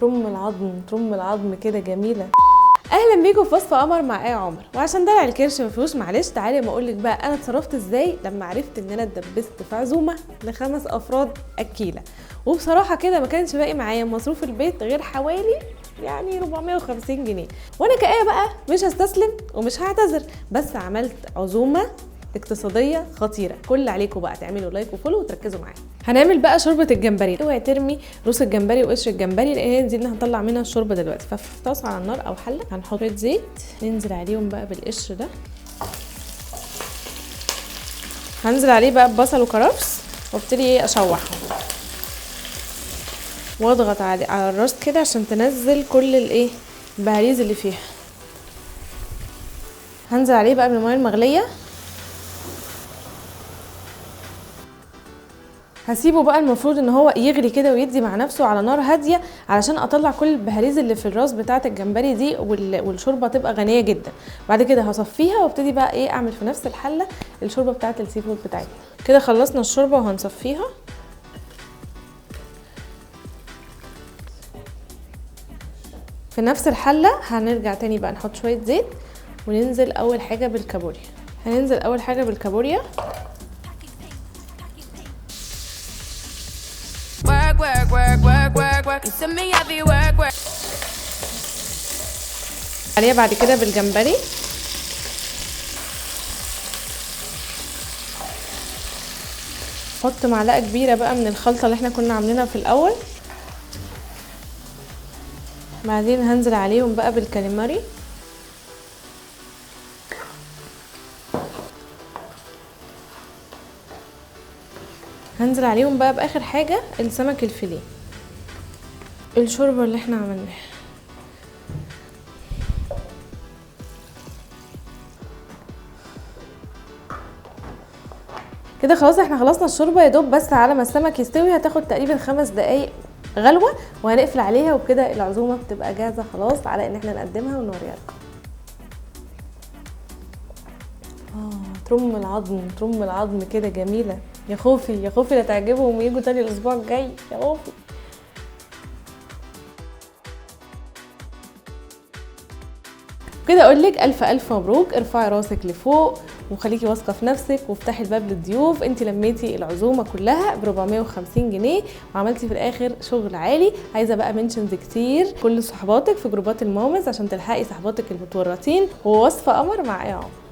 ترم العظم ترم العظم كده جميله. اهلا بيكم في وصفه قمر مع ايه عمر. وعشان دلع الكرش مفيهوش معلش، تعالي ما اقولك بقى انا اتصرفت ازاي لما عرفت ان انا اتدبست في عزومه ل5 افراد اكيله. وبصراحه كده ما كانش باقي معايا مصروف البيت غير حوالي 450 جنيه. وانا كآية بقى مش هستسلم ومش هعتذر، بس عملت عزومه اقتصاديه خطيره. كل اللي عليكم بقى تعملوا لايك وفولو وتركزوا معايا. هنعمل بقى شوربه الجمبري. اوعي ترمي روس الجمبري وقشر الجمبري لان هي دي اللي هنطلع منها الشوربه دلوقتي. ففي طاسه على النار او حله هنحط شويه زيت، ننزل عليهم بقى بالقشر ده، هنزل عليه بقى ببصل وكرفس وابتدي اشوحهم واضغط على الراس كده عشان تنزل كل البهاريز اللي فيها. هنزل عليه بقى بالميه المغليه، هسيبه بقى المفروض ان هو يغلي كده ويدي مع نفسه على نار هاديه علشان اطلع كل البهاريز اللي في الراس بتاعه الجمبري دي والشوربه تبقى غنيه جدا. بعد كده هصفيها وابتدي بقى اعمل في نفس الحله الشوربه بتاعه السي فود بتاعتنا. كده خلصنا الشوربه وهنصفيها. في نفس الحله هنرجع تاني بقى نحط شويه زيت وننزل اول حاجه بالكابوريا. هننزل اول حاجه بالكابوريا، عليها بعد كده بالجمبري، حط معلقه كبيره بقى من الخلطه اللي احنا كنا عاملينها في الاول. بعدين هنزل عليهم بقى بالكاليماري، هنزل عليهم بقى باخر حاجه السمك الفيليه، الشوربه اللي احنا عملناها. كده خلاص احنا خلصنا الشوربه، يا دوب بس على ما السمك يستوي هتاخد تقريبا 5 دقايق غلوه وهنقفل عليها، وبكده العزومه بتبقى جاهزه خلاص على ان احنا نقدمها ونوريها لكم. ترم العظم ترم العظم كده جميله. يا خوفي يا خوفي لا تعجبهم ويجوا تاني الاسبوع الجاي، يا خوفي. كده اقول لك الف الف مبروك. ارفعي راسك لفوق وخليكي واثقه في نفسك وافتحي الباب للضيوف. انت لميتي العزومه كلها ب 450 جنيه وعملتي في الاخر شغل عالي. عايزه بقى منشنز كتير كل صحباتك في جروبات المامز عشان تلحقي صحباتك المتورطين. ووصفه قمر مع ايه عمر.